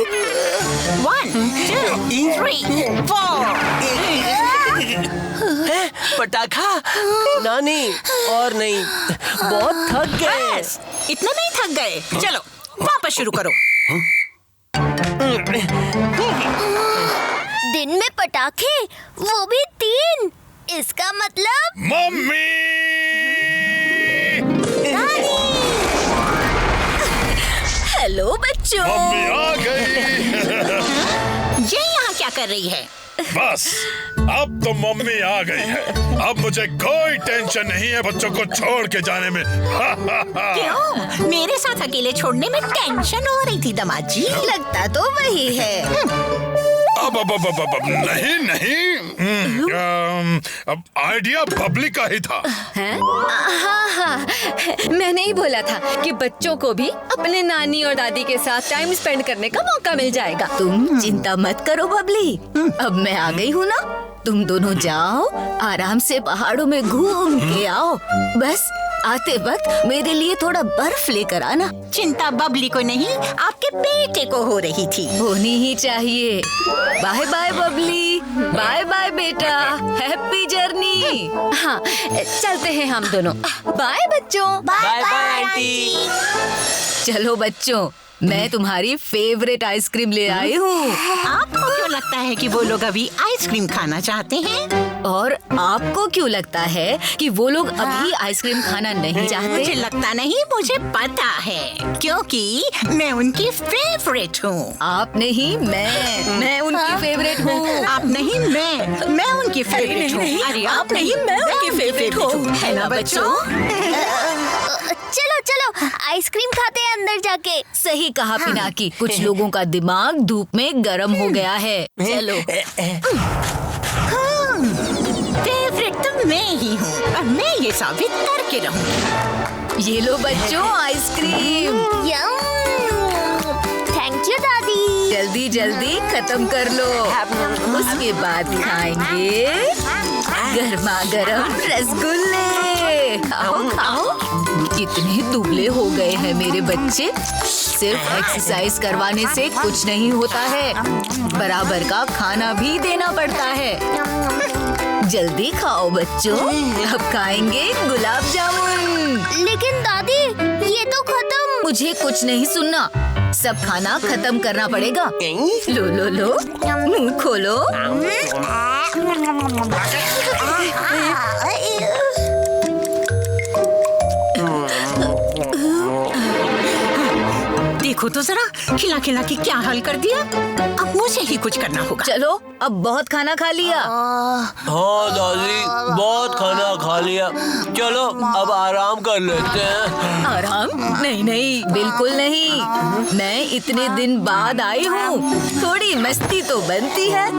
1, 2, 3, 4। पटाखा? नानी, और नहीं, बहुत थक गए। बस, इतने में ही थक गए। चलो वापस शुरू करो। दिन में पटाखे, वो भी 3। इसका मतलब मम्मी! हेलो बच्चों। मम्मी आ गई। ये यहाँ क्या कर रही है? बस, अब तो मम्मी आ गई है। अब मुझे कोई टेंशन नहीं है बच्चों को छोड़ के जाने में। क्यों? मेरे साथ अकेले छोड़ने में टेंशन हो रही थी दामाद जी। लगता तो वही है। अब नहीं, अब आइडिया बबली का ही था। हाँ, मैंने ही बोला था कि बच्चों को भी अपने नानी और दादी के साथ टाइम स्पेंड करने का मौका मिल जाएगा। तुम चिंता मत करो बबली, अब मैं आ गई हूँ ना। तुम दोनों जाओ, आराम से पहाड़ों में घूम के आओ। बस आते वक्त मेरे लिए थोड़ा बर्फ लेकर आना। चिंता बबली को नहीं, आपके बेटे को हो रही थी। होनी ही चाहिए। Bye bye Babli, bye bye बेटा, हैप्पी जर्नी। हाँ, चलते हैं हम दोनों। बाय बच्चों। Bye bye aunty. चलो बच्चों, मैं तुम्हारी फेवरेट आइसक्रीम ले आई हूँ। आपको क्यों लगता है कि वो लोग अभी आइसक्रीम खाना चाहते हैं? और आपको क्यों लगता है कि वो लोग अभी आइसक्रीम खाना नहीं चाहते? मुझे लगता नहीं, मुझे पता है, क्योंकि मैं उनकी फेवरेट हूँ। आप नहीं, मैं उनकी फेवरेट हूँ। आप नहीं, मैं उनकी फेवरेट हूँ। अरे आप नहीं, मैं उनकी फेवरेट हूँ, है ना बच्चों? चलो आइसक्रीम खाते हैं अंदर जाके। सही कहा पिनाकी, कुछ लोगों का दिमाग धूप में गर्म हो गया है। चलो। फेवरेट तो मैं ही हूँ और मैं ये साबित करके रहूँ। ये लो बच्चों आइसक्रीम। थैंक यू दादी। जल्दी जल्दी खत्म कर लो, उसके बाद खाएंगे गर्मा गर्म रसगुल्ले। आओ खाओ। कितने दुबले हो गए हैं मेरे बच्चे। सिर्फ एक्सरसाइज करवाने से कुछ नहीं होता है, बराबर का खाना भी देना पड़ता है। जल्दी खाओ बच्चों, अब खाएंगे गुलाब जामुन। लेकिन दादी, ये तो खत्म। मुझे कुछ नहीं सुनना, सब खाना खत्म करना पड़ेगा। लो लो लो, मुंह खोलो। देखो तो जरा, खिला खिला के क्या हाल कर दिया। अब मुझे ही कुछ करना होगा। चलो, अब बहुत खाना खा लिया। हाँ दादी, बहुत खाना खा लिया। चलो अब आराम कर लेते हैं। आराम? नहीं नहीं, बिल्कुल नहीं। मैं इतने दिन बाद आई हूँ, थोड़ी मस्ती तो बनती है।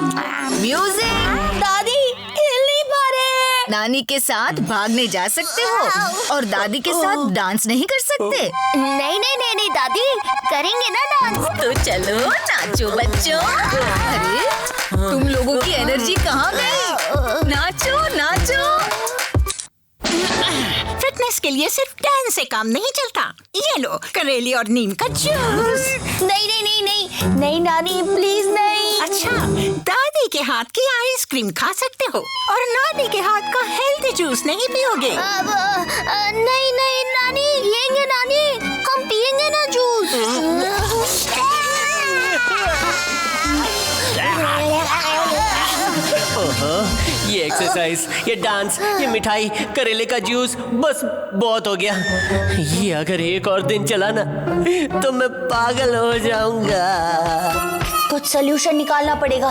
म्यूजिक। दादी हिल नहीं पा रहे। नानी के साथ भागने जा सकते हो और दादी के साथ डांस नहीं कर सकते? नहीं दादी, करेंगे ना डांस। तो चलो नाचो बच्चों। अरे तुम लोगों की एनर्जी कहाँ गई? नाचो नाचो। फिटनेस के लिए सिर्फ डांस से काम नहीं चलता। ये लो करेली और नीम का जूस। नहीं नानी, प्लीज नहीं। अच्छा, दादी के हाथ की आइसक्रीम खा सकते हो और नानी के हाथ का हेल्दी जूस नहीं पियोगे? अब नहीं नानी, पिएंगे नानी, हम पिएंगे ना जूस। ये एक्सरसाइज, ये डांस, ये मिठाई, करेले का जूस, बस बहुत हो गया। ये अगर एक और दिन चला ना तो मैं पागल हो जाऊंगा। कुछ सोल्यूशन निकालना पड़ेगा,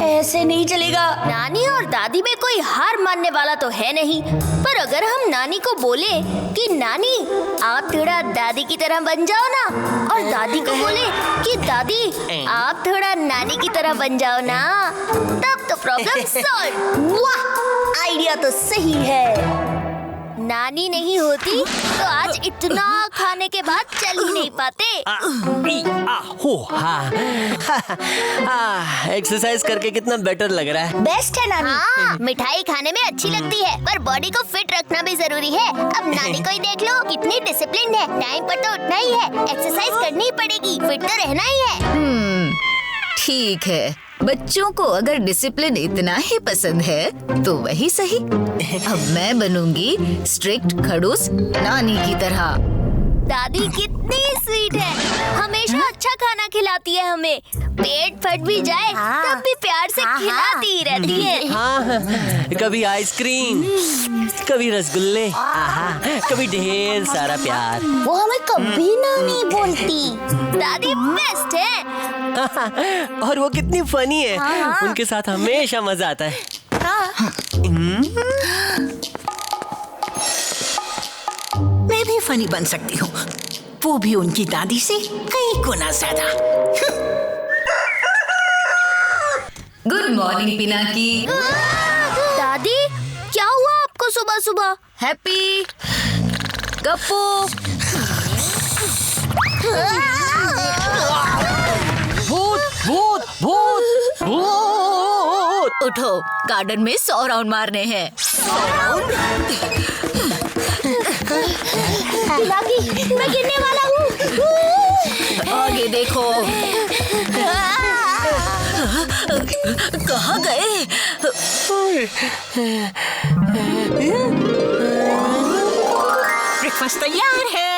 ऐसे नहीं चलेगा। नानी और दादी में कोई हार मानने वाला तो है नहीं, पर अगर हम नानी को बोले कि नानी आप थोड़ा दादी की तरह बन जाओ ना, और दादी को बोले कि दादी आप थोड़ा नानी की तरह बन जाओ ना, तब तो प्रॉब्लम सॉल्व। वाह, आइडिया तो सही है। नानी नहीं होती तो आज इतना खाने के बाद चल ही नहीं पाते। एक्सरसाइज करके कितना बेटर लग रहा है। बेस्ट है नानी। हाँ, मिठाई खाने में अच्छी लगती है, पर बॉडी को फिट रखना भी जरूरी है। अब नानी को ही देख लो, कितनी डिसिप्लिन है। टाइम पर तो उठना ही है, एक्सरसाइज करनी ही पड़ेगी, फिट तो रहना ही है। ठीक है, बच्चों को अगर डिसिप्लिन इतना ही पसंद है तो वही सही। अब मैं बनूंगी स्ट्रिक्ट खड़ूस नानी की तरह। दादी कितनी स्वीट है, हमेशा अच्छा खाना खिलाती है हमें। पेट फट भी जाए तब भी प्यार से खिलाती ही रहती है। हाँ, कभी आइसक्रीम, कभी रसगुल्ले, कभी ढेर सारा प्यार। वो हमें कभी ना नहीं बोलती। दादी बेस्ट है। और वो कितनी फनी है। उनके साथ हमेशा मजा आता है। मैं भी फनी बन सकती हूँ, वो भी उनकी दादी से कई गुना ज्यादा। Good morning Pinaki. दादी क्या हुआ आपको सुबह सुबह? हैप्पी गप्पू। भूत भूत भूत भूत। उठो, गार्डन में 100 राउंड मारने हैं। पिनाकी मैं गिरने वाला हूँ। आगे देखो। कहाँ गए? ब्रेकफास्ट तैयार है।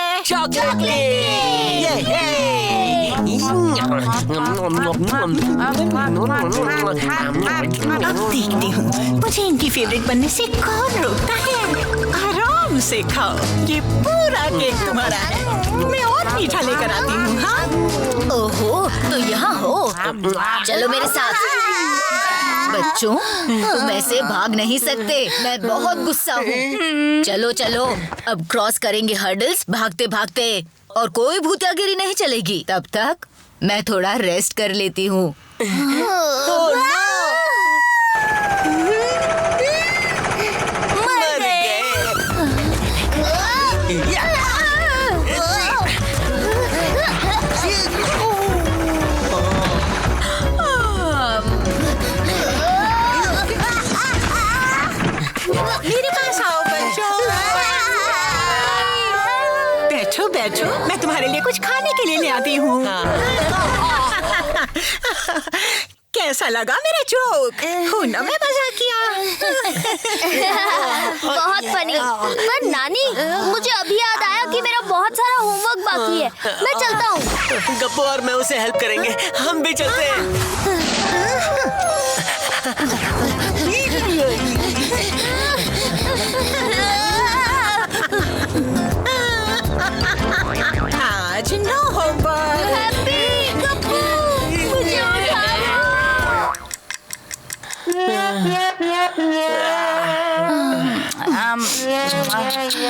अब देखती हूँ मुझे इनकी फेवरेट बनने से कौन रोकता है। आराम से खाओ, ये पूरा केक तुम्हारा है। मैं और मीठा लेकर आती हूँ। हाँ, ओहो, तो यहाँ हो। चलो मेरे साथ। बच्चों, तुम ऐसे भाग नहीं सकते, मैं बहुत गुस्सा हूँ। चलो चलो, अब क्रॉस करेंगे हर्डल्स भागते भागते, और कोई भूतियागिरी नहीं चलेगी। तब तक मैं थोड़ा रेस्ट कर लेती हूँ। मेरे पास आओ बच्चों। बैठो बैठो, मैं तुम्हारे लिए कुछ खाने के लिए ले आती हूँ। कैसा लगा मेरा जोक? हो ना, मैं मजा किया। बहुत फनी। पर नानी, मुझे अभी याद आया कि मेरा बहुत सारा होमवर्क बाकी है। मैं चलता हूँ। गप्पू और मैं उसे हेल्प करेंगे। हम भी चलते हैं। आज नो होमवर्क। हैप्पी गप्पू, मुझे उठाओ।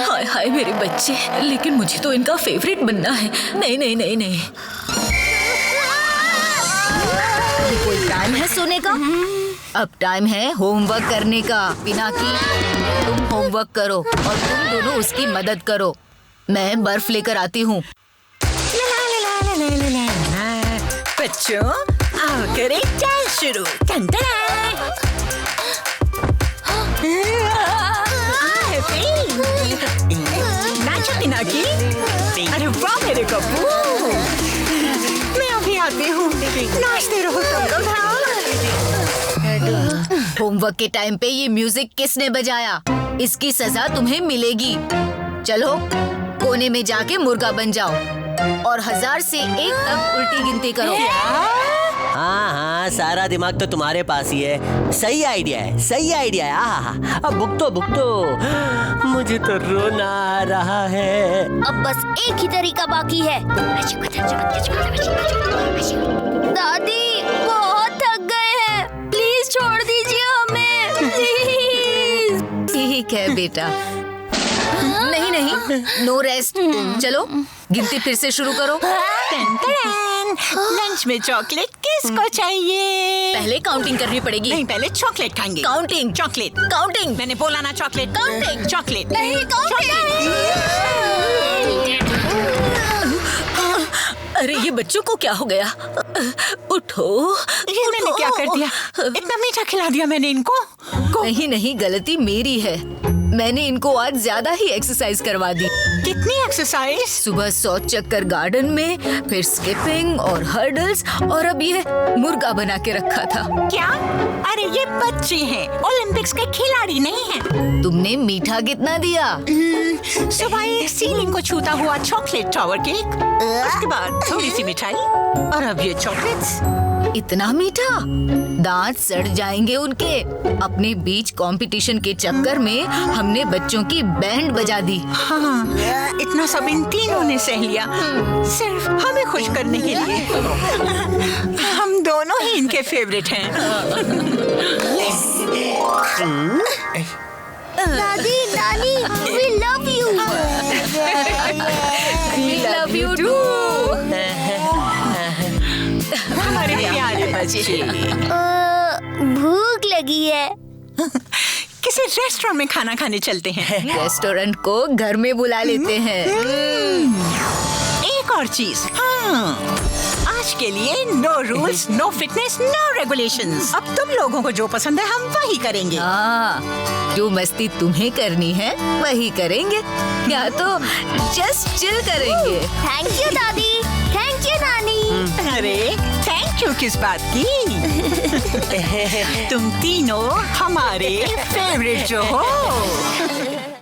हाय हाय मेरे बच्चे, लेकिन मुझे तो इनका फेवरेट बनना है। नहीं नहीं नहीं नहीं। ये कोई टाइम है सोने का? अब टाइम है होमवर्क करने का। पिनाकी, तुम होमवर्क करो और तुम दोनों उसकी मदद करो। मैं बर्फ लेकर आती हूँ। बच्चों, आओ करें डांस शुरू। नाचो पिनाकी। अरे वाह मेरे गप्पू, मैं अभी आती हूँ। नाचते रहो तुम लोग। होमवर्क के टाइम पे ये म्यूजिक किसने बजाया? इसकी सजा तुम्हें मिलेगी। चलो कोने में जाके मुर्गा बन जाओ और 1000 से 1 तक उल्टी गिनती करो। हाँ, सारा दिमाग तो तुम्हारे पास ही है। सही आइडिया है, सही आइडिया है। अब भुगतो भुगतो, मुझे तो रोना आ रहा है। अब बस एक ही तरीका बाकी है। दादी बहुत थक गए हैं, प्लीज छोड़ दीजिए हमें, प्लीज। ठीक है बेटा। नहीं नहीं, नो रेस्ट। चलो गिनती फिर से शुरू करो। लंच में चॉकलेट किसको चाहिए? पहले काउंटिंग करनी पड़ेगी। नहीं, पहले चॉकलेट खाएंगे। काउंटिंग। चॉकलेट। काउंटिंग। मैंने बोला ना चॉकलेट। काउंटिंग। चॉकलेट। नहीं, काउंटिंग। अरे ये बच्चों को क्या हो गया? उठो। ये मैंने क्या कर दिया? इतना मीठा खिला दिया मैंने इनको। नहीं नहीं, गलती मेरी है। मैंने इनको आज ज्यादा ही एक्सरसाइज करवा दी। कितनी एक्सरसाइज? सुबह 100 चक्कर गार्डन में, फिर स्किपिंग और हर्डल्स, और अब ये मुर्गा बना के रखा था। क्या? अरे ये बच्चे हैं, ओलंपिक्स के खिलाड़ी नहीं हैं। तुमने मीठा कितना दिया? सुबह एक सीलिंग को छूता हुआ चॉकलेट टावर केक, उसके बाद थोड़ी सी मिठाई, और अब ये चॉकलेट्स। इतना मीठा? दांत सड़ जाएंगे उनके। अपने बीच कंपटीशन के चक्कर में हमने बच्चों की बैंड बजा दी। हाँ, इतना सब इन तीनों ने सह लिया, सिर्फ हमें खुश करने के लिए। हम दोनों ही इनके फेवरेट हैं। दादी, नानी, we love you. We love you too. हमारे प्यारे बच्चे। भूख लगी है। किसी रेस्टोरेंट में खाना खाने चलते हैं। रेस्टोरेंट को घर में बुला लेते हैं। एक और चीज, हाँ, आज के लिए no rules, no fitness, no regulations. अब तुम लोगों को जो पसंद है हम वही करेंगे। हाँ, जो मस्ती तुम्हें करनी है वही करेंगे, या तो जस्ट चिल करेंगे। थैंक यू दादी, थैंक यू नानी। अरे थैंक यू किस बात की? तुम तीनों हमारे फेवरेट जो हो।